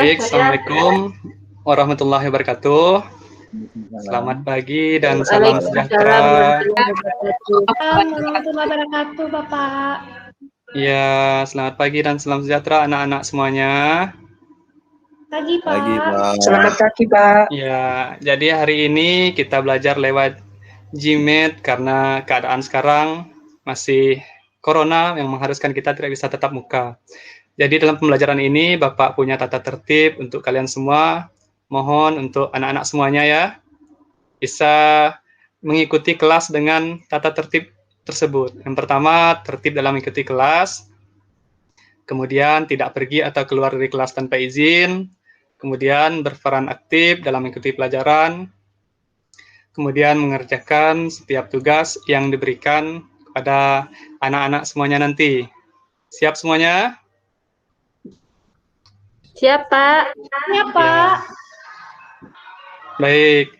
Baik, Assalamualaikum warahmatullahi wabarakatuh. Selamat pagi dan salam sejahtera. Warahmatullahi wabarakatuh, Bapak. Ya, selamat pagi dan salam sejahtera anak-anak semuanya. Pagi, Pak. Pagi, Pak. Selamat pagi, Pak. Ya, jadi hari ini kita belajar lewat Gmeet karena keadaan sekarang masih corona yang mengharuskan kita tidak bisa tatap muka. Jadi dalam pembelajaran ini Bapak punya tata tertib untuk kalian semua. Mohon untuk anak-anak semuanya ya bisa mengikuti kelas dengan tata tertib tersebut. Yang pertama, tertib dalam mengikuti kelas. Kemudian tidak pergi atau keluar dari kelas tanpa izin. Kemudian berperan aktif dalam mengikuti pelajaran. Kemudian mengerjakan setiap tugas yang diberikan kepada anak-anak semuanya nanti. Siap semuanya? Siap, Pak. Siap, Pak. Baik.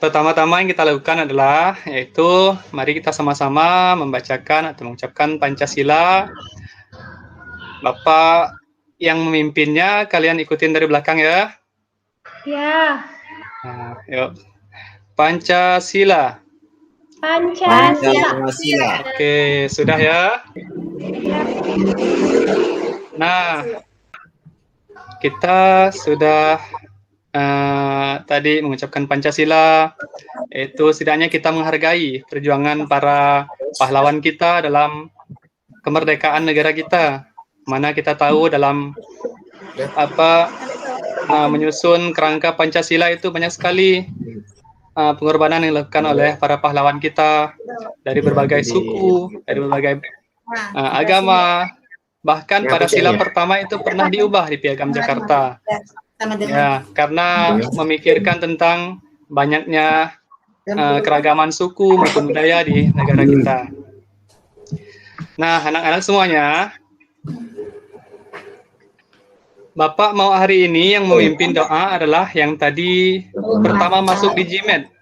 Pertama-tama yang kita lakukan adalah yaitu mari kita sama-sama membacakan atau mengucapkan Pancasila. Bapak yang memimpinnya kalian ikutin dari belakang ya. Ya. Nah, yuk. Pancasila. Pancasila. Oke, sudah ya. Nah, kita sudah tadi mengucapkan Pancasila, itu setidaknya kita menghargai perjuangan para pahlawan kita dalam kemerdekaan negara kita. Mana kita tahu dalam menyusun kerangka Pancasila itu banyak sekali pengorbanan yang dilakukan oleh para pahlawan kita dari berbagai suku, dari berbagai agama. Bahkan pada sila pertama itu pernah diubah di Piagam Jakarta. Ya, karena memikirkan tentang banyaknya keragaman suku maupun budaya di negara kita. Nah, anak-anak semuanya, Bapak mau hari ini yang memimpin doa adalah yang tadi pertama masuk di Gmeet.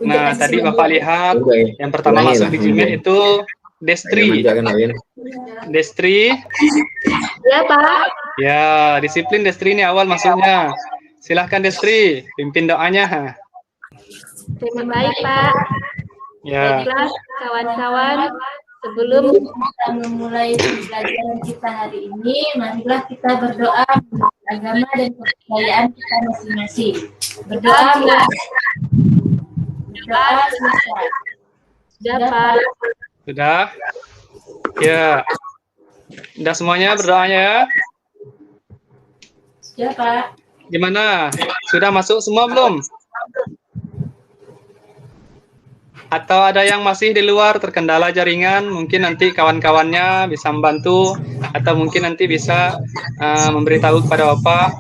Nah, tadi Bapak lihat yang pertama masuk di Gmeet itu Destri. Destri. Ya, Pak. Ya, disiplin Destri ini awal masuknya. Silahkan Destri, pimpin doanya. Terima baik, Pak. Ya. Baiklah, kawan-kawan. Sebelum kita memulai pelajaran kita hari ini, marilah kita berdoa menurut agama dan kepercayaan kita masing-masing. Berdoa selesai. Sudah, Pak. Sudah? Ya. Sudah semuanya berdoanya ya? Sudah, Pak. Gimana? Sudah masuk semua belum? Atau ada yang masih di luar terkendala jaringan, mungkin nanti kawan-kawannya bisa membantu, atau mungkin nanti bisa memberitahu kepada Bapak,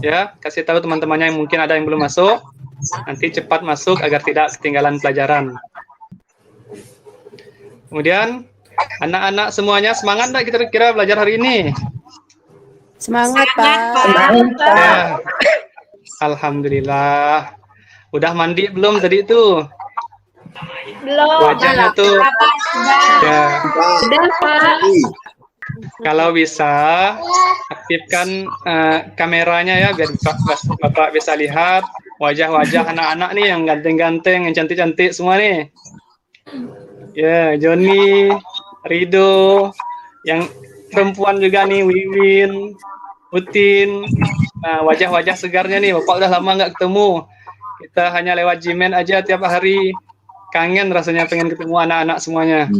ya, kasih tahu teman-temannya yang mungkin ada yang belum masuk, nanti cepat masuk agar tidak ketinggalan pelajaran. Kemudian, anak-anak semuanya semangat nggak kira-kira belajar hari ini? Semangat, Pak. Ya. Alhamdulillah. Udah mandi belum tadi itu? Belum. Wajahnya tuh. Ya. Sudah, Pak. Kalau bisa aktifkan kameranya ya biar Bapak bisa lihat wajah-wajah anak-anak nih yang ganteng-ganteng, yang cantik-cantik semua nih. Ya, Joni, Rido, yang perempuan juga nih, Wiwin, Utin. Nah, wajah-wajah segarnya nih, Bapak udah lama nggak ketemu. Kita hanya lewat Gmeet aja tiap hari. Kangen rasanya pengen ketemu anak-anak semuanya.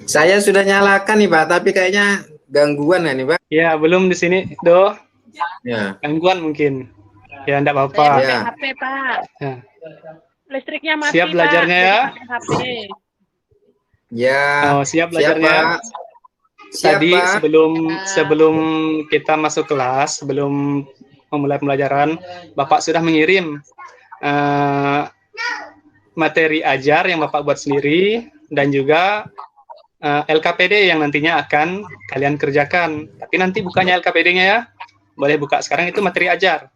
Saya sudah nyalakan nih, Pak, tapi kayaknya gangguan ya nih, Pak. Ya, belum di sini, Do. Ya. Gangguan mungkin. Ya, enggak apa-apa. Ya. HP, Pak. Ya. Listriknya mati, Siap belajarnya Pak. ya? HP. Ya. Oh, siap belajarnya. Pak. Siap, Tadi Pak. sebelum kita masuk kelas, sebelum memulai pembelajaran, Bapak sudah mengirim materi ajar yang Bapak buat sendiri dan juga LKPD yang nantinya akan kalian kerjakan. Tapi nanti bukanya LKPD-nya ya. Boleh buka sekarang, itu materi ajar.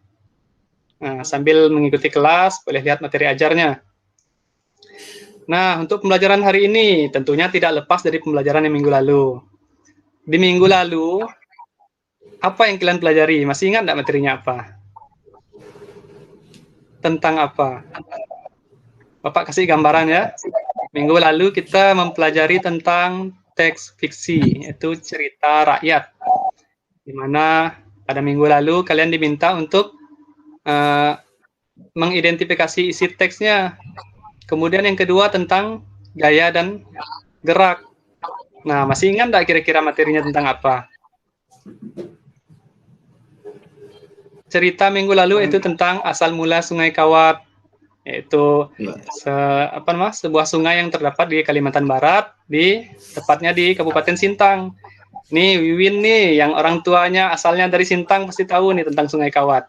Nah, sambil mengikuti kelas, boleh lihat materi ajarnya. Nah, untuk pembelajaran hari ini tentunya tidak lepas dari pembelajaran yang minggu lalu. Di minggu lalu Apa yang kalian pelajari? Masih ingat nggak materinya apa? Tentang apa? Bapak kasih gambaran ya. Minggu lalu kita mempelajari tentang teks fiksi, yaitu cerita rakyat. Di mana pada minggu lalu kalian diminta untuk mengidentifikasi isi teksnya. Kemudian yang kedua tentang gaya dan gerak. Nah, masih ingat nggak kira-kira materinya tentang apa? Cerita minggu lalu itu tentang asal mula Sungai Kawat, yaitu sebuah sungai yang terdapat di Kalimantan Barat, tepatnya di Kabupaten Sintang. Nih Wiwin nih, yang orang tuanya asalnya dari Sintang pasti tahu nih tentang Sungai Kawat.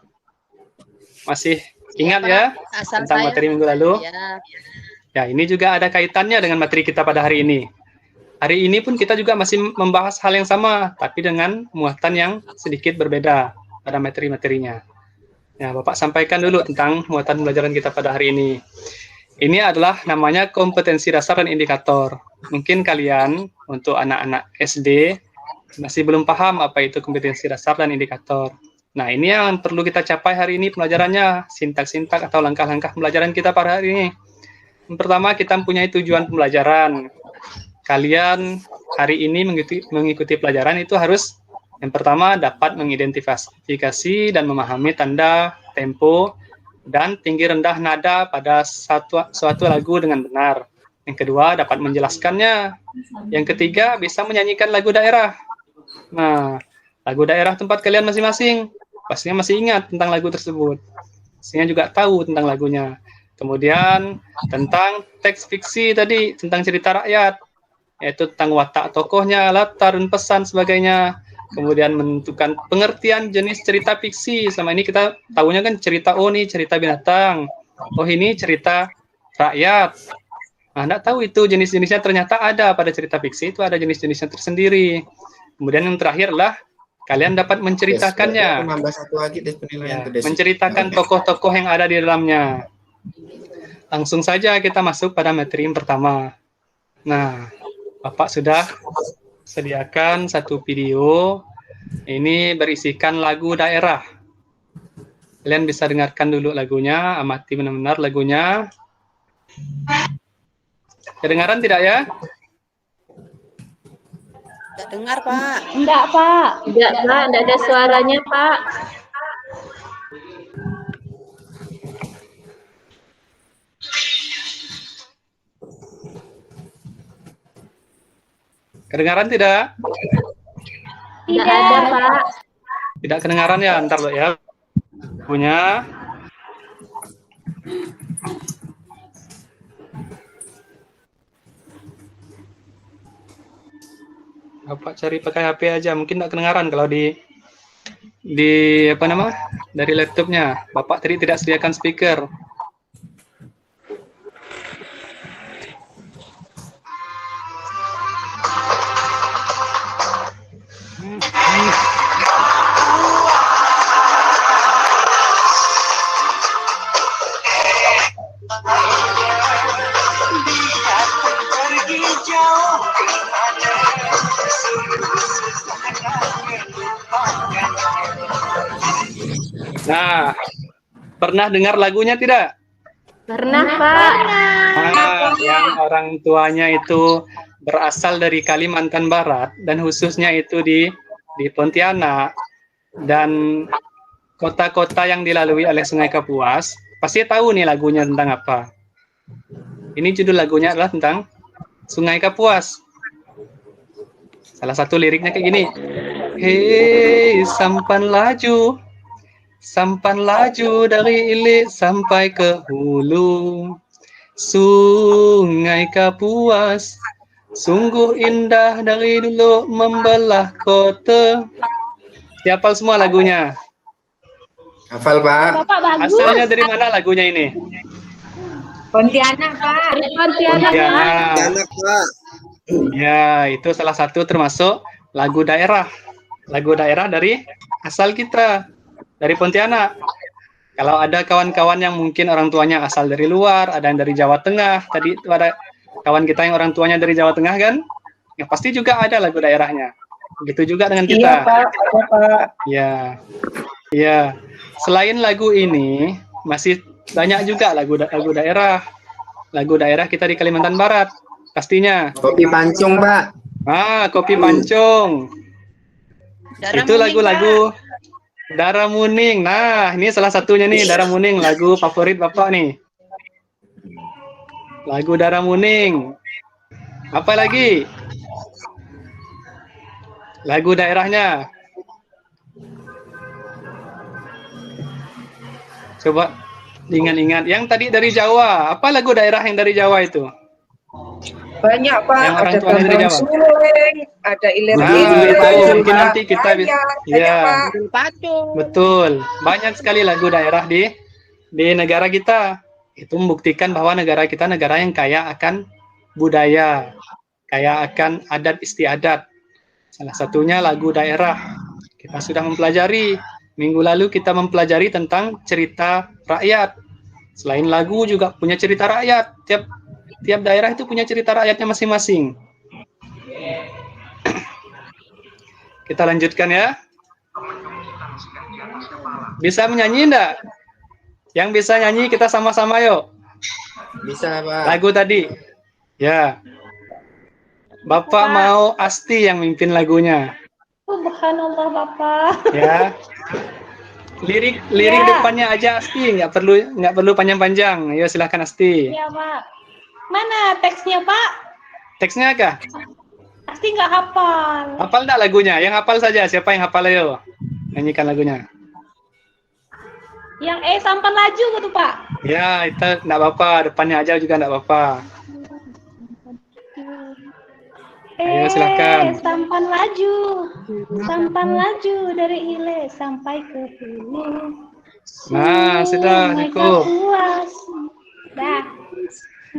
Masih ingat ya tentang materi minggu lalu? Ya, ini juga ada kaitannya dengan materi kita pada hari ini. Hari ini pun kita juga masih membahas hal yang sama, tapi dengan muatan yang sedikit berbeda pada materi-materinya. Ya, Bapak sampaikan dulu tentang muatan pembelajaran kita pada hari ini. Ini adalah namanya kompetensi dasar dan indikator. Mungkin kalian untuk anak-anak SD masih belum paham apa itu kompetensi dasar dan indikator. Nah, ini yang perlu kita capai hari ini pembelajarannya, sintak-sintak atau langkah-langkah pembelajaran kita pada hari ini. Yang pertama, kita mempunyai tujuan pembelajaran. Kalian hari ini mengikuti pelajaran itu harus yang pertama dapat mengidentifikasi dan memahami tanda, tempo, dan tinggi rendah nada pada suatu lagu dengan benar. Yang kedua, dapat menjelaskannya. Yang ketiga, bisa menyanyikan lagu daerah. Nah, lagu daerah tempat kalian masing-masing. Pastinya masih ingat tentang lagu tersebut. Pastinya juga tahu tentang lagunya. Kemudian, tentang teks fiksi tadi, tentang cerita rakyat. Yaitu tentang watak tokohnya, latar dan pesan sebagainya. Kemudian menentukan pengertian jenis cerita fiksi. Selama ini kita tahunya kan cerita, oh ini cerita binatang. Oh ini cerita rakyat. Nah, enggak tahu itu jenis-jenisnya ternyata ada pada cerita fiksi, itu ada jenis-jenisnya tersendiri. Kemudian yang terakhir adalah kalian dapat menceritakannya. Menceritakan tokoh-tokoh yang ada di dalamnya. Langsung saja kita masuk pada materi yang pertama. Nah, Bapak sudah sediakan satu video. Ini berisikan lagu daerah. Kalian bisa dengarkan dulu lagunya, amati benar-benar lagunya. Kedengaran tidak ya? Tidak dengar, Pak. Enggak, Pak. Enggak, Pak. Enggak ada suaranya, Pak. Kedengaran tidak? Tidak ada, Pak. Tidak kedengaran ya, ntar lo ya. Punya. Bapak cari pakai HP aja, mungkin tidak kedengaran kalau di apa nama? Dari laptopnya. Bapak tadi tidak sediakan speaker. Nah, pernah dengar lagunya tidak? Pernah, Pak. Nah, yang orang tuanya itu berasal dari Kalimantan Barat dan khususnya itu di Pontianak dan kota-kota yang dilalui oleh Sungai Kapuas, pasti tahu nih lagunya tentang apa. Ini judul lagunya adalah tentang Sungai Kapuas. Salah satu liriknya kayak gini. Hei, sampan laju dari Ilik sampai ke hulu. Sungai Kapuas sungguh indah dari dulu membelah kota. Hafal semua lagunya? Hafal, Pak. Bapak bagus. Asalnya dari mana lagunya ini? Pontianak, Pak. Pontianak. Pak. Ya, itu salah satu termasuk lagu daerah. Lagu daerah dari asal kita, dari Pontianak. Kalau ada kawan-kawan yang mungkin orang tuanya asal dari luar, ada yang dari Jawa Tengah, tadi itu ada kawan kita yang orang tuanya dari Jawa Tengah kan, ya pasti juga ada lagu daerahnya. Begitu juga dengan Iya kita. Pak, ada Pak. Ya, ya. Selain lagu ini, masih banyak juga lagu daerah. Lagu daerah kita di Kalimantan Barat, pastinya. Kopi pancung, Pak. Kopi pancung. Darah Itu Muning, lagu-lagu Darah Muning. Nah, ini salah satunya nih, Darah Muning, lagu favorit Bapak nih. Lagu Darah Muning. Apa lagi? Lagu daerahnya. Coba ingat-ingat. Yang tadi dari Jawa. Apa lagu daerah yang dari Jawa itu? Banyak Pak, Yang orang ada tuanya dari Gambang Jawa. Suleng, ada Ilir Nah, Ilir, itu Ilir, mungkin nanti kita banyak ya, Pak. Pacung. betul. Banyak sekali lagu daerah di negara kita. Itu membuktikan bahwa negara kita negara yang kaya akan budaya, kaya akan adat istiadat. Salah satunya lagu daerah. Kita sudah mempelajari. Minggu lalu kita mempelajari tentang cerita rakyat. Selain lagu juga punya cerita rakyat. Tiap daerah itu punya cerita rakyatnya masing-masing. Kita lanjutkan ya. Bisa menyanyi enggak? Yang bisa nyanyi kita sama-sama yuk. Bisa, Pak. Lagu tadi. Ya. Bapak mau Asti yang mimpin lagunya. Subhanallah Bapak. Ya. Lirik Ya. depannya aja Asti, nggak perlu panjang-panjang. Ayo silahkan Asti. Iya Pak. Mana teksnya Pak? Teksnya kah? Pasti nggak hafal. Hafal enggak lagunya? Yang hafal saja. Siapa yang hafal ayo? Nyanyikan lagunya. Yang sampan laju gitu Pak. Ya, itu enggak apa-apa. Depannya aja juga enggak apa-apa. Ayo, silahkan. Sampan laju. Sampan laju dari Ile sampai ke Hulu. Nah, sudah cukup. Puas. Dah.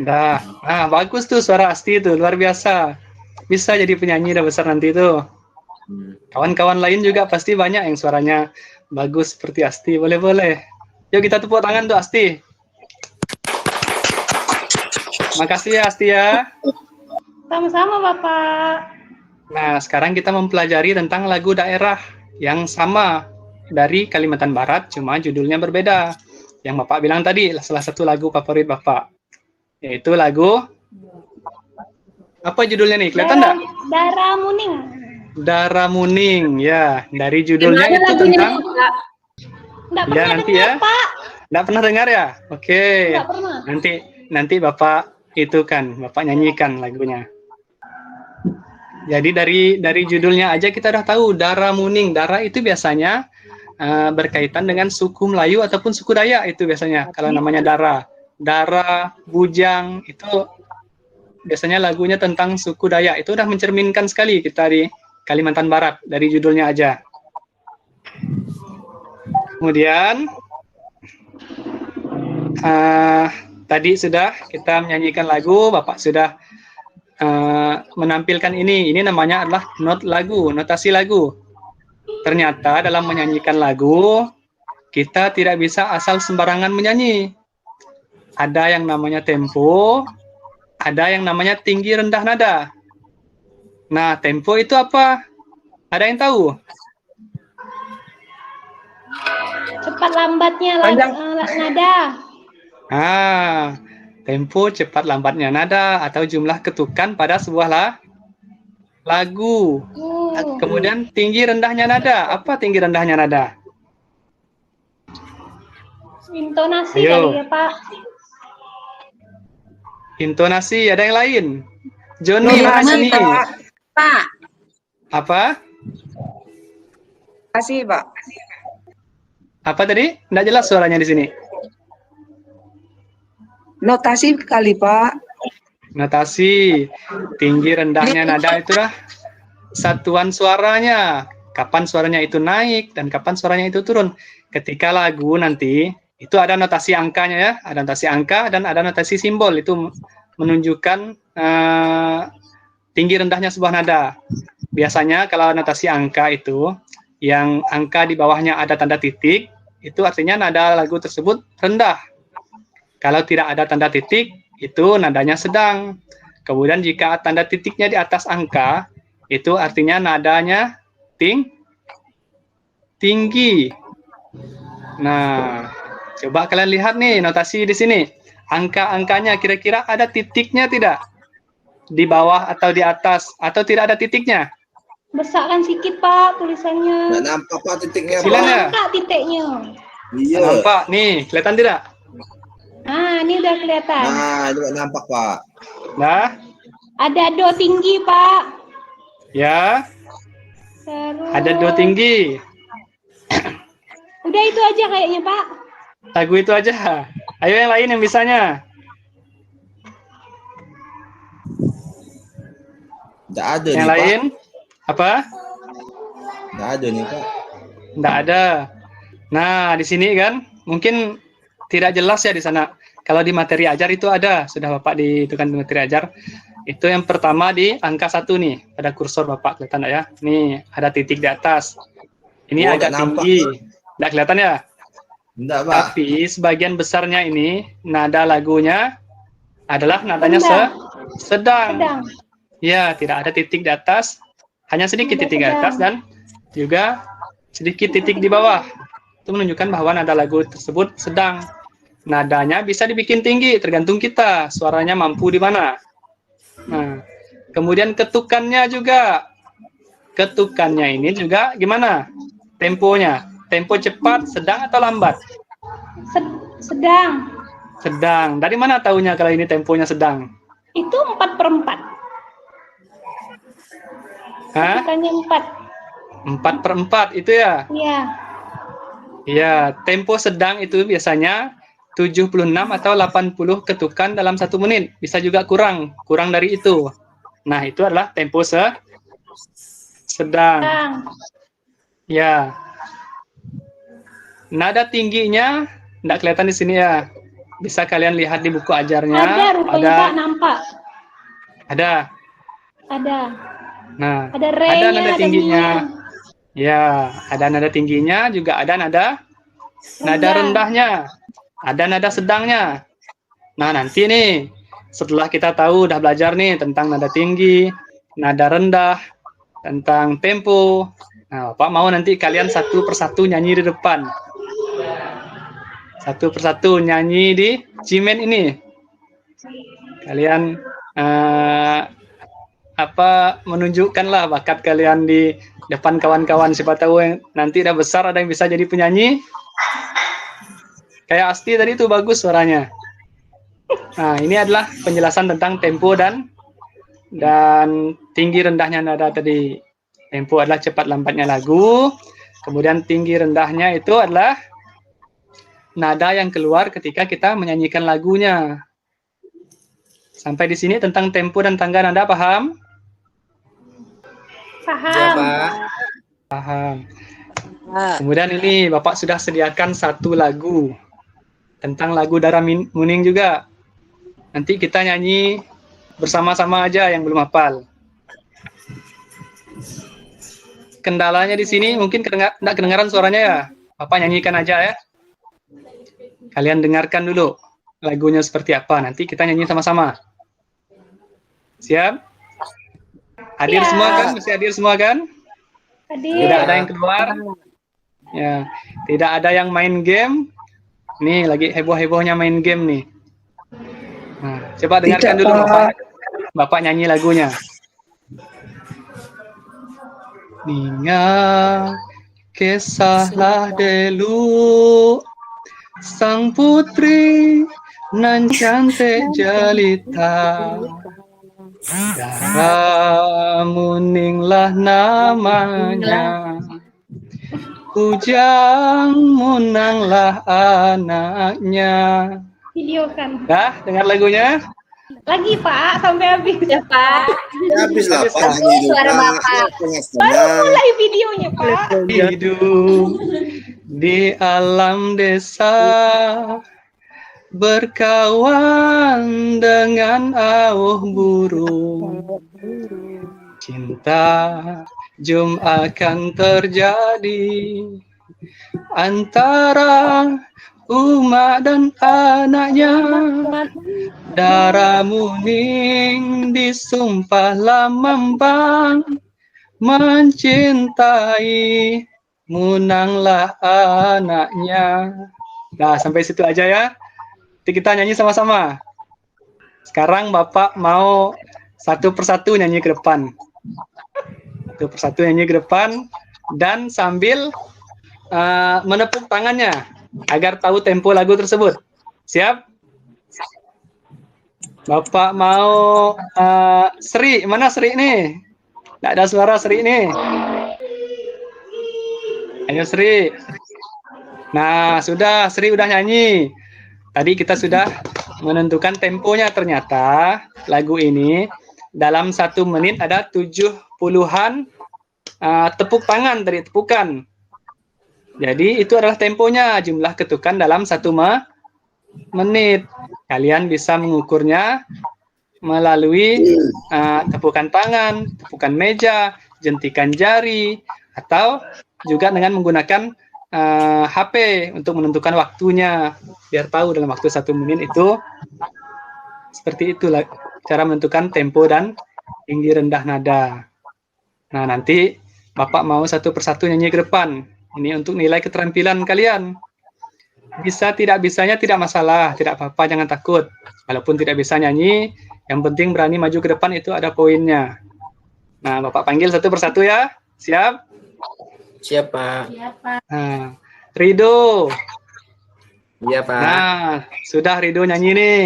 Dah. Nah, bagus tuh suara Asti itu, luar biasa. Bisa jadi penyanyi udah besar nanti tuh. Kawan-kawan lain juga pasti banyak yang suaranya bagus seperti Asti. Boleh-boleh. Yuk kita tepuk tangan tuh Asti. Makasih ya Asti ya. Sama-sama Bapak. Nah, sekarang kita mempelajari tentang lagu daerah yang sama dari Kalimantan Barat, cuma judulnya berbeda. Yang Bapak bilang tadi, salah satu lagu favorit Bapak. Yaitu lagu, apa judulnya nih? Kelihatan enggak? Darah Muning. Darah Muning, ya. Dari judulnya itu tentang... Nggak Ya, pernah nanti dengar, ya. Pak. Nggak pernah dengar ya? Oke. Nggak pernah. Nanti Bapak itu kan, Bapak nyanyikan lagunya. Jadi dari judulnya aja kita udah tahu Darah Muning. Darah itu biasanya berkaitan dengan suku Melayu ataupun suku Dayak itu biasanya. Kalau namanya Darah, Bujang itu biasanya lagunya tentang suku Dayak. Itu udah mencerminkan sekali kita di Kalimantan Barat dari judulnya aja. Kemudian tadi sudah kita menyanyikan lagu, Bapak sudah menampilkan ini namanya adalah notasi lagu. Ternyata dalam menyanyikan lagu kita tidak bisa asal sembarangan menyanyi. Ada yang namanya tempo, ada yang namanya tinggi rendah nada. Nah, tempo itu apa? Ada yang tahu? Cepat lambatnya nada. Tempo cepat lambatnya nada atau jumlah ketukan pada sebuah lagu. Kemudian tinggi rendahnya nada. Apa tinggi rendahnya nada? Intonasi Ayo. kali ya Pak. Intonasi, ada yang lain? Joni, mana sini? Pak. Apa? Kasih Pak. Apa tadi? Nggak jelas suaranya di sini. Notasi kali Pak. Notasi, tinggi rendahnya nada itulah satuan suaranya. Kapan suaranya itu naik dan kapan suaranya itu turun. Ketika lagu nanti itu ada notasi angkanya ya, ada notasi angka dan ada notasi simbol itu menunjukkan tinggi rendahnya sebuah nada. Biasanya kalau notasi angka itu yang angka di bawahnya ada tanda titik, itu artinya nada lagu tersebut rendah. Kalau tidak ada tanda titik, itu nadanya sedang. Kemudian jika tanda titiknya di atas angka, itu artinya nadanya tinggi. Nah, coba kalian lihat nih notasi di sini. Angka-angkanya kira-kira ada titiknya tidak? Di bawah atau di atas atau tidak ada titiknya? Besarkan sedikit Pak tulisannya. Nggak nampak Pak titiknya Kecilan Pak. ya? Angka titiknya. Iya. Nampak nih, kelihatan tidak? Nah, ini udah kelihatan. Nah, itu nggak nampak Pak. Nah, Ada do tinggi Pak. ya, Terus. ada do tinggi. Udah itu aja kayaknya Pak. Lagu itu aja. Ayo yang lain yang bisanya. Nggak ada Yang nih lain apa? Pak. Nggak ada nih Pak. Nggak ada. Nah, di sini kan mungkin tidak jelas ya di sana. Kalau di materi ajar itu ada, sudah Bapak di itu kan di materi ajar. Itu yang pertama di angka 1 nih, pada kursor Bapak kelihatan nggak ya? Nih, ada titik di atas. Ini Oh, agak nggak nampak, tinggi. Pak. Nggak kelihatan ya? Nggak Pak. Tapi sebagian besarnya ini nada lagunya adalah nadanya sedang. Sedang. Ya, tidak ada titik di atas, hanya sedikit Nada titik di sedang. atas dan juga sedikit titik di bawah. Itu menunjukkan bahwa nada lagu tersebut sedang. Nadanya bisa dibikin tinggi, tergantung kita suaranya mampu di mana. Nah, kemudian ketukannya juga. Ketukannya ini juga gimana? Temponya. Tempo cepat, sedang atau lambat? Sedang. Sedang. Dari mana tahunya kalau ini temponya sedang? Itu 4/4. Hah? Bukannya 4. 4/4 itu ya? Iya. Iya, tempo sedang itu biasanya 76 atau 80 ketukan dalam 1 menit. Bisa juga kurang dari itu. Nah, itu adalah tempo sedang. Sedang. Ya. Nada tingginya enggak kelihatan di sini ya. Bisa kalian lihat di buku ajarnya. Ada rupanya Pak, nampak. Ada. Ada. Nah, Ada ada re-nya, nada ada tingginya. mi-nya. Ya, ada nada tingginya, juga ada nada Rendah. rendahnya. Ada nada sedangnya. Nah, nanti nih, setelah kita tahu udah belajar nih tentang nada tinggi, nada rendah, tentang tempo. Nah, Bapak mau nanti kalian satu persatu nyanyi di depan. Satu persatu nyanyi di Cimen ini. Kalian menunjukkanlah bakat kalian di depan kawan-kawan. Siapa tahu yang nanti udah besar ada yang bisa jadi penyanyi. Kayak Asti tadi itu bagus suaranya. Nah, ini adalah penjelasan tentang tempo dan tinggi rendahnya nada tadi. Tempo adalah cepat lambatnya lagu. Kemudian tinggi rendahnya itu adalah nada yang keluar ketika kita menyanyikan lagunya. Sampai di sini tentang tempo dan tangga nada paham? Paham. Ya, Pak. Paham. Kemudian ini Bapak sudah sediakan satu lagu tentang lagu Dara Muning juga. Nanti kita nyanyi bersama-sama aja yang belum hafal. Kendalanya di sini mungkin enggak kedengaran suaranya ya. Bapak nyanyikan aja ya. Kalian dengarkan dulu lagunya seperti apa. Nanti kita nyanyi sama-sama. Siap? Hadir Siap. semua kan? Masih hadir semua kan? Hadir. Tidak ada yang keluar. Ya, tidak ada yang main game. Nih lagi heboh-hebohnya main game nih. Nah, coba dengarkan Tidak, dulu Pak. Bapak nyanyi lagunya. Ninga kisahlah dulu sang putri nan cantik jelita. Dara Muninglah namanya. Ujang Munanglah anaknya. Videokan. Dah, dengar lagunya? Lagi Pak, sampai habis ya Pak. Habis lah Habis, Pak. Pak. Ini Suara Pak. Bapak. Setengah-setengah. Baru mulai videonya Pak. Hidup di alam desa, berkawan dengan auh burung. Cinta jum akan terjadi antara Uma dan anaknya. Dara Muning disumpah lamambang mencintai, Munanglah anaknya. Nah, sampai situ aja ya. Nanti kita nyanyi sama-sama. Sekarang Bapak mau satu persatu nyanyi ke depan. Satu persatu nyanyi ke depan dan sambil menepuk tangannya agar tahu tempo lagu tersebut. Siap? Bapak mau Sri, mana Sri nih? Tidak ada suara Sri nih. Ayo Sri. Nah, sudah Sri udah nyanyi. Tadi kita sudah menentukan temponya, ternyata lagu ini dalam 1 menit ada 70-an tepuk tangan dari tepukan. Jadi itu adalah temponya, jumlah ketukan dalam 1 menit. Kalian bisa mengukurnya melalui tepukan tangan, tepukan meja, jentikan jari, atau juga dengan menggunakan HP untuk menentukan waktunya, biar tahu dalam waktu 1 menit itu seperti itulah cara menentukan tempo dan tinggi rendah nada. Nah, nanti Bapak mau satu persatu nyanyi ke depan. Ini untuk nilai keterampilan kalian. Bisa tidak bisanya tidak masalah, tidak apa-apa, jangan takut. Walaupun tidak bisa nyanyi, yang penting berani maju ke depan, itu ada poinnya. Nah, Bapak panggil satu persatu ya. Siap? Siap, Pak. Nah, Rido. Iya, Pak. Nah, sudah Rido nyanyi nih.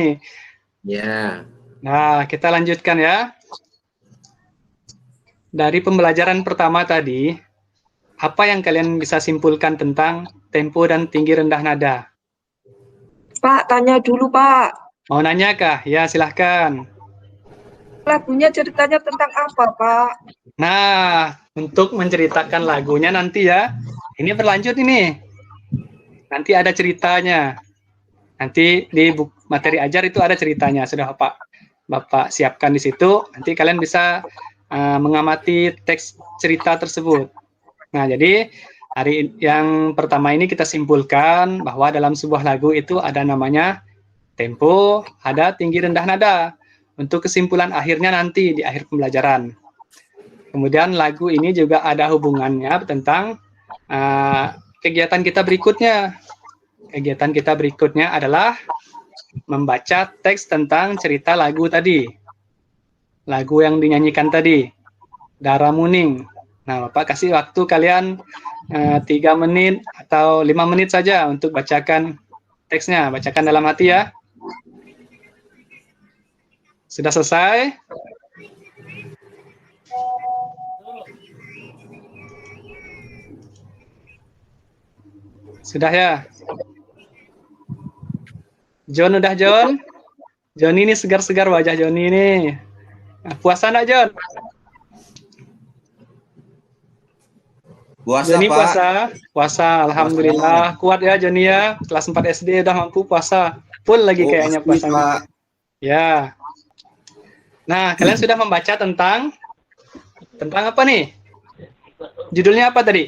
Ya. Nah, kita lanjutkan ya. Dari pembelajaran pertama tadi, apa yang kalian bisa simpulkan tentang tempo dan tinggi rendah nada? Pak, tanya dulu, Pak. Mau nanya kah? Ya, silahkan. Lagunya ceritanya tentang apa, Pak? Nah, untuk menceritakan lagunya nanti ya, ini berlanjut ini. Nanti ada ceritanya. Nanti di materi ajar itu ada ceritanya. Sudah Bapak siapkan di situ. Nanti kalian bisa mengamati teks cerita tersebut. Nah, jadi hari yang pertama ini kita simpulkan bahwa dalam sebuah lagu itu ada namanya tempo, ada tinggi rendah nada. Untuk kesimpulan akhirnya nanti di akhir pembelajaran. Kemudian lagu ini juga ada hubungannya tentang kegiatan kita berikutnya. Kegiatan kita berikutnya adalah membaca teks tentang cerita lagu tadi. Lagu yang dinyanyikan tadi, Daramuning. Nah, Bapak kasih waktu kalian 3 menit atau 5 menit saja untuk bacakan teksnya. Bacakan dalam hati ya. Sudah selesai? Sudah ya? John udah John? John ini segar-segar wajah John ini. Nah, puasa enggak John? Puasa, Joni Pak. puasa, alhamdulillah. Kuat ya Joni ya, kelas 4 SD udah mampu puasa. Full lagi kayaknya pasti, puasanya. Pak. Ya. Nah, kalian sudah membaca tentang apa nih? Judulnya apa tadi?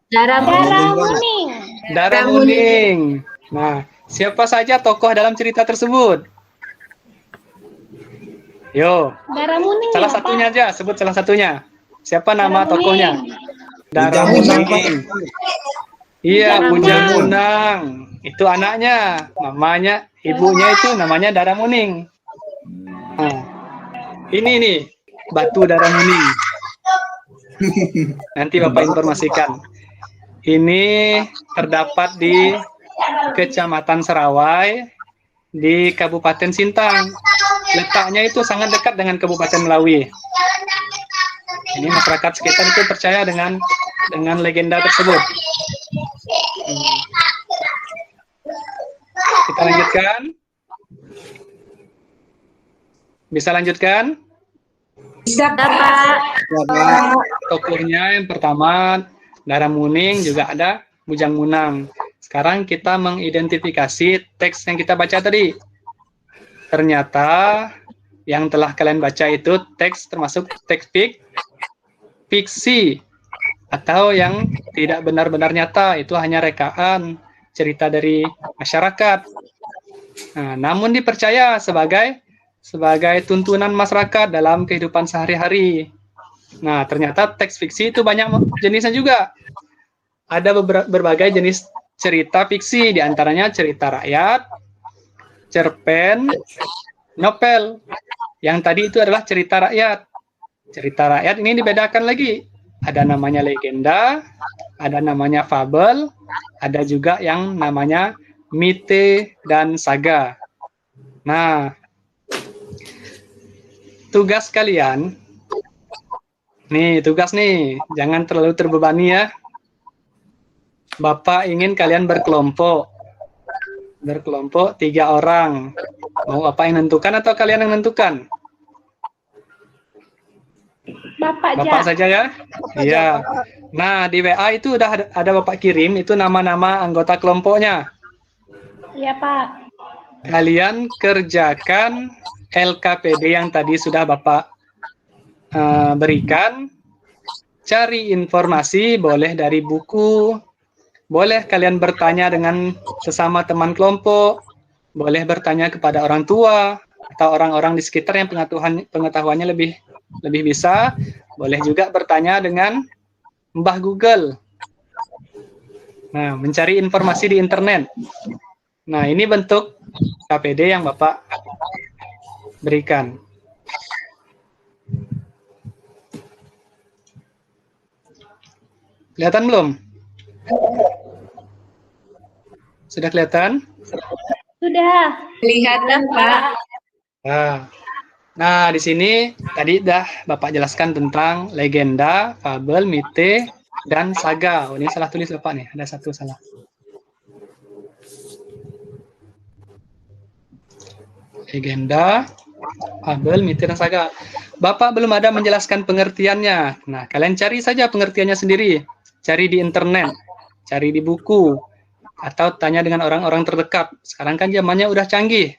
Daramuning. Daramuning. Nah, siapa saja tokoh dalam cerita tersebut? Yo, Daramuning. salah ya, satunya Pak? aja, sebut salah satunya. Siapa nama Daramuning. tokohnya? Bujang Munang, Pak. Iya, Daramunang. Bujang Munang. Itu anaknya, mamanya, ibunya itu namanya Daramuning. Nah, ini nih, batu Daramuning. Nanti Bapak informasikan. Ini terdapat di Kecamatan Serawai, di Kabupaten Sintang. Letaknya itu sangat dekat dengan Kabupaten Melawi. Ini masyarakat sekitar itu percaya dengan legenda tersebut. Kita lanjutkan. Bisa lanjutkan? Bisa, Pak. Ya, Pak. Tokohnya yang pertama Daramuning, juga ada Bujang Munang. Sekarang kita mengidentifikasi teks yang kita baca tadi. Ternyata yang telah kalian baca itu teks termasuk teks fiksi atau yang tidak benar-benar nyata, itu hanya rekaan cerita dari masyarakat. Nah, namun dipercaya sebagai tuntunan masyarakat dalam kehidupan sehari-hari. Nah, ternyata teks fiksi itu banyak jenisnya juga. Ada berbagai jenis cerita fiksi, diantaranya cerita rakyat, cerpen, novel. Yang tadi itu adalah cerita rakyat. Cerita rakyat ini dibedakan lagi. Ada namanya legenda, ada namanya fabel, ada juga yang namanya mite dan saga. Nah, tugas kalian, tugas nih, jangan terlalu terbebani ya. Bapak ingin kalian berkelompok 3 orang. Mau Bapak yang nentukan atau kalian yang nentukan? Bapak saja ya? Iya. Nah, di WA itu udah ada Bapak kirim, itu nama-nama anggota kelompoknya. Iya, Pak. Kalian kerjakan LKPD yang tadi sudah Bapak berikan. Cari informasi, boleh dari buku, boleh kalian bertanya dengan sesama teman kelompok, boleh bertanya kepada orang tua, atau orang-orang di sekitar yang pengetahuannya lebih bisa, boleh juga bertanya dengan Mbah Google. Nah, mencari informasi di internet. Nah, ini bentuk KPD yang Bapak berikan. Kelihatan belum? Sudah kelihatan? Sudah. Kelihatan, Pak. Nah, di sini tadi dah Bapak jelaskan tentang legenda, fabel, mite, dan saga. Oh, ini salah tulis Bapak nih, ada satu salah. Legenda, fabel, mite, dan saga. Bapak belum ada menjelaskan pengertiannya. Nah, kalian cari saja pengertiannya sendiri. Cari di internet, cari di buku, atau tanya dengan orang-orang terdekat. Sekarang kan zamannya udah canggih.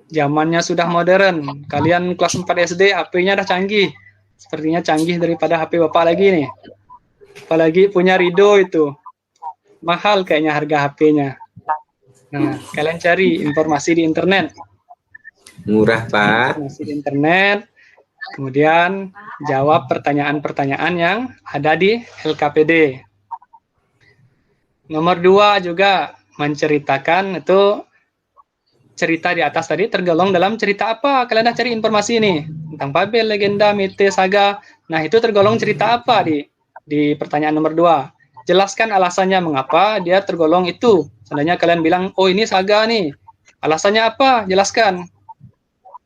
Zamannya sudah modern. Kalian kelas 4 SD, HP-nya udah canggih. Sepertinya canggih daripada HP Bapak lagi nih. Apalagi punya Rido itu. Mahal kayaknya harga HP-nya. Nah, kalian cari informasi di internet. Murah, Pak. Informasi di internet. Kemudian jawab pertanyaan-pertanyaan yang ada di LKPD. Nomor 2 juga menceritakan itu cerita di atas tadi tergolong dalam cerita apa? Kalian dah cari informasi ini tentang fabel, legenda, mite, saga. Nah, itu tergolong cerita apa di pertanyaan nomor 2? Jelaskan alasannya mengapa dia tergolong itu. Seandainya kalian bilang, oh ini saga nih. Alasannya apa? Jelaskan.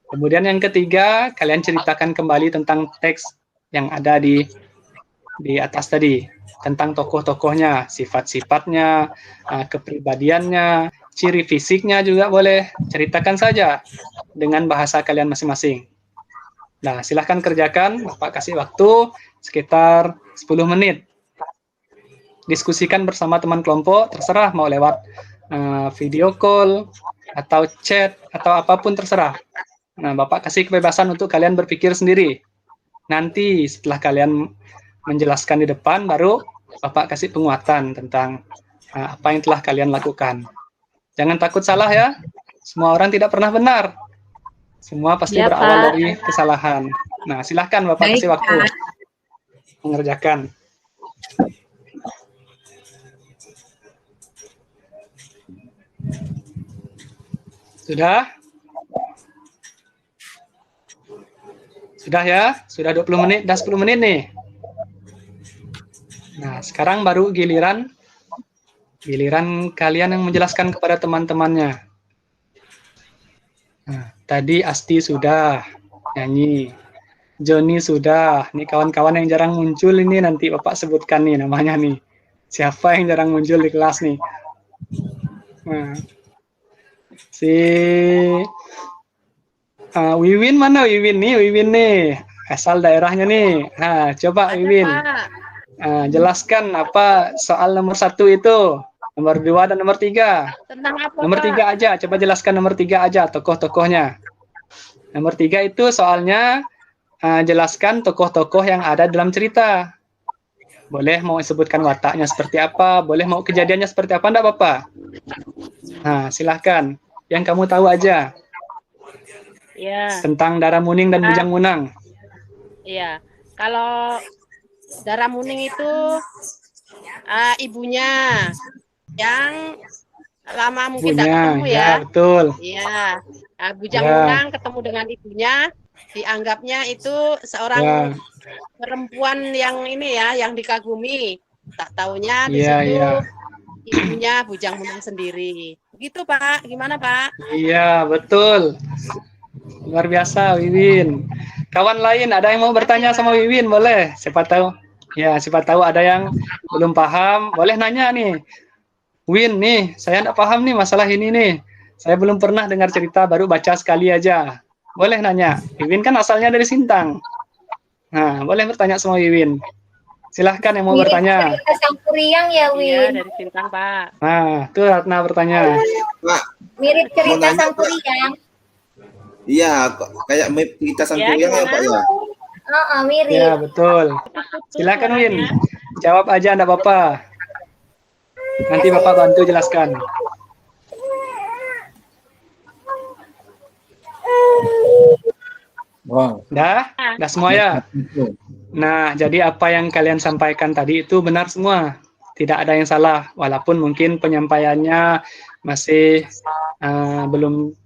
Kemudian yang ketiga, kalian ceritakan kembali tentang teks yang ada di atas tadi. Tentang tokoh-tokohnya, sifat-sifatnya, kepribadiannya, ciri fisiknya juga boleh. Ceritakan saja dengan bahasa kalian masing-masing. Nah, silahkan kerjakan. Bapak kasih waktu sekitar 10 menit. Diskusikan bersama teman kelompok, terserah mau lewat video call, atau chat, atau apapun terserah. Nah, Bapak kasih kebebasan untuk kalian berpikir sendiri. Nanti setelah kalian menjelaskan di depan, baru Bapak kasih penguatan tentang apa yang telah kalian lakukan. Jangan takut salah ya. Semua orang tidak pernah benar. Semua pasti Ya, berawal Pak. dari kesalahan. Nah, silahkan Bapak Baik, kasih waktu Pak. mengerjakan. Sudah? Sudah ya? Sudah 20 menit, dah 10 menit nih. Nah, sekarang baru giliran kalian yang menjelaskan kepada teman-temannya. Nah, tadi Asti sudah nyanyi. Joni sudah. Nih kawan-kawan yang jarang muncul ini nanti Bapak sebutkan nih namanya nih. Siapa yang jarang muncul di kelas nih? Nah, si Wiwin mana Wiwin nih? Asal daerahnya nih. Nah, coba Ada, Wiwin. Pak. Jelaskan apa soal nomor 1 itu. Nomor 2 dan nomor 3. Tentang apa, Nomor Pak? 3 aja, coba jelaskan nomor 3 aja, tokoh-tokohnya. Nomor 3 itu soalnya jelaskan tokoh-tokoh yang ada dalam cerita. Boleh mau sebutkan wataknya seperti apa, boleh mau kejadiannya seperti apa, enggak apa-apa. Nah, silahkan. Yang kamu tahu aja. Ya, Tentang Dara Muning dan Bujang Munang. ya. Kalau darah Muning itu ibunya yang lama mungkin tidak Ibunya, ketemu ya ya. betul. Iya. Bujang Ya. Munang ketemu dengan ibunya, dianggapnya itu seorang Ya, perempuan yang ini ya, yang dikagumi. Tak taunya di iya, situ iya. ibunya Bujang Munang sendiri. Begitu Pak, gimana Pak? Iya, betul. Luar biasa, Wiwin. Kawan lain ada yang mau bertanya sama Wiwin, boleh? Siapa tahu. Ya, siapa tahu ada yang belum paham, boleh nanya nih. Win, nih, saya tidak paham nih masalah ini nih. Saya belum pernah dengar cerita, baru baca sekali aja. Boleh nanya. Wiwin kan asalnya dari Sintang. Nah, boleh bertanya sama Wiwin. Silahkan yang mau bertanya. Cerita Sangkuriang ya, Iya, Win. dari Sintang Pak. Nah, tuh Ratna bertanya. Pak, Mirip cerita Mau nanya, Sangkuriang. iya, kayak kita Sangkuriang ya, Pak ya. Mirip. Ya, betul. Silakan Win. Jawab aja, enggak apa-apa. Nanti Bapak bantu jelaskan. Wow. Dah semua ya. Nah, jadi apa yang kalian sampaikan tadi itu benar semua. Tidak ada yang salah, walaupun mungkin penyampaiannya masih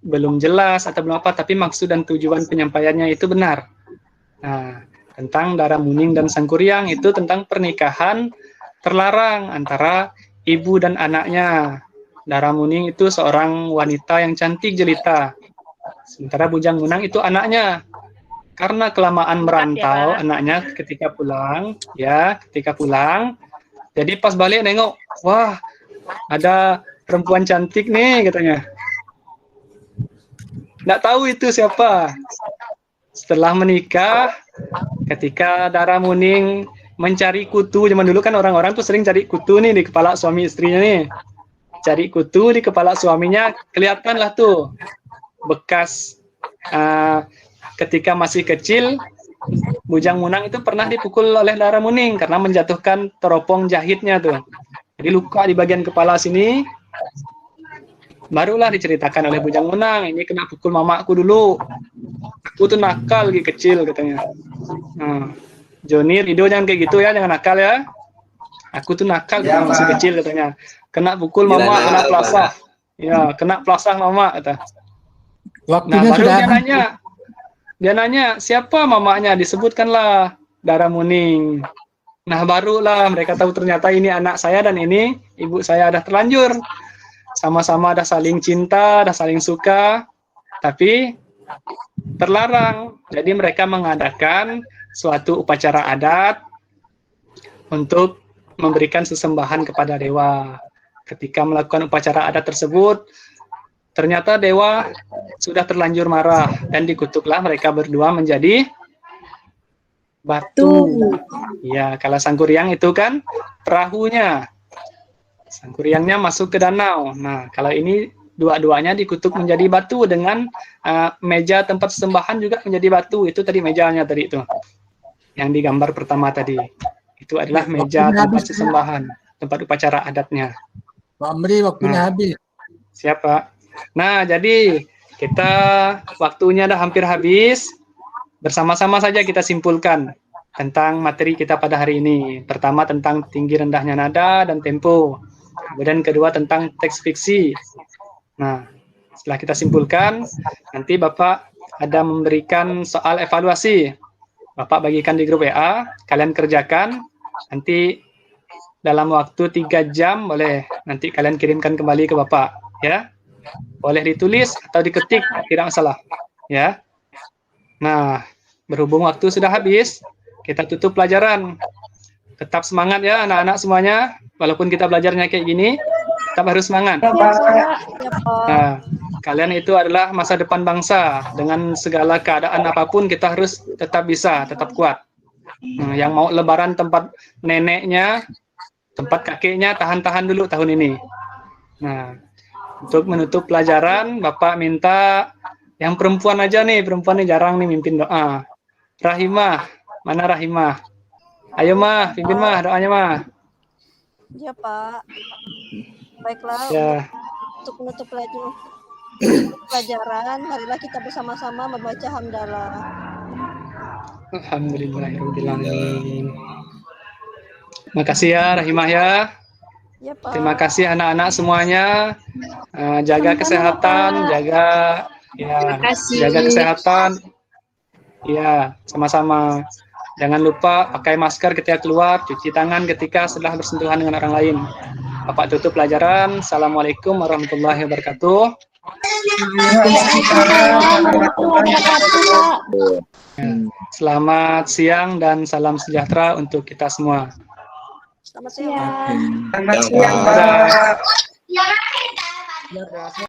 belum jelas atau belum apa, tapi maksud dan tujuan penyampaiannya itu benar. Nah, tentang darah Muning dan Sangkuriang itu tentang pernikahan terlarang antara ibu dan anaknya. Darah Muning itu seorang wanita yang cantik jelita. Sementara Bujang Munang itu anaknya. Karena kelamaan merantau, anaknya ketika pulang, jadi pas balik nengok, wah, ada perempuan cantik nih katanya. Nggak tahu itu siapa. Setelah menikah, ketika Darah Muning mencari kutu, zaman dulu kan orang-orang tuh sering cari kutu nih di kepala suami istrinya nih. Cari kutu di kepala suaminya, kelihatanlah tuh bekas ketika masih kecil, Bujang Munang itu pernah dipukul oleh Darah Muning karena menjatuhkan teropong jahitnya tuh. Jadi luka di bagian kepala sini. Barulah diceritakan oleh Bujang Munang, ini kena pukul mamaku dulu. Aku tuh nakal lagi kecil katanya. Joni, Rido jangan kayak gitu ya, jangan nakal ya. Aku tuh nakal Ya, masih Pak. kecil katanya. Kena pukul Gila, mama, kena nakal, pelasah. Ya, kena pelasah mama kata. Nah, Waktunya baru sudah dia habis. nanya, siapa mamanya? Disebutkanlah Darah Muning. Nah, barulah mereka tahu ternyata ini anak saya dan ini ibu saya ada terlanjur. Sama-sama ada saling cinta, ada saling suka, tapi terlarang. Jadi mereka mengadakan suatu upacara adat untuk memberikan sesembahan kepada dewa. Ketika melakukan upacara adat tersebut, ternyata dewa sudah terlanjur marah dan dikutuklah mereka berdua menjadi batu. Ya, kalau Sangkuriang itu kan perahunya. Sangkuriangnya masuk ke danau. Nah, kalau ini dua-duanya dikutuk menjadi batu dengan meja tempat sembahan juga menjadi batu. Itu tadi mejanya tadi itu. Yang digambar pertama tadi. Itu adalah meja tempat sesembahan, tempat upacara adatnya. Pak Amri, waktunya habis. Siapa? Nah, jadi kita waktunya dah hampir habis. Bersama-sama saja kita simpulkan tentang materi kita pada hari ini. Pertama tentang tinggi rendahnya nada dan tempo. Kemudian kedua tentang teks fiksi. Nah, setelah kita simpulkan, nanti Bapak ada memberikan soal evaluasi. Bapak bagikan di grup WA, kalian kerjakan. Nanti dalam waktu 3 jam boleh nanti kalian kirimkan kembali ke Bapak, ya. Boleh ditulis atau diketik, tidak masalah, ya. Nah, berhubung waktu sudah habis, kita tutup pelajaran. Tetap semangat ya anak-anak semuanya, walaupun kita belajarnya kayak gini, tetap harus semangat. Nah, kalian itu adalah masa depan bangsa. Dengan segala keadaan apapun, kita harus tetap bisa, tetap kuat. Nah, yang mau lebaran tempat neneknya, tempat kakeknya, tahan-tahan dulu tahun ini. Nah, untuk menutup pelajaran, Bapak minta yang perempuan aja nih, perempuan nih jarang nih mimpin doa. Rahimah, mana Rahimah? Ayo Mah, pimpin Mah doanya Mah. Ya Pak. Baiklah, Ya, untuk menutup pelajaran, marilah kita bersama-sama membaca hamdalah. Alhamdulillahirrahmanirrahim. Makasih ya Rahimah ya. Ya, Pak. Terima kasih anak-anak semuanya. Jaga kesehatan, jaga kesehatan. Ya, sama-sama. Jangan lupa pakai masker ketika keluar, cuci tangan ketika setelah bersentuhan dengan orang lain. Bapak tutup pelajaran. Assalamualaikum warahmatullahi wabarakatuh. Selamat siang dan salam sejahtera untuk kita semua. Selamat siang. Selamat siang, Pak. Dadah.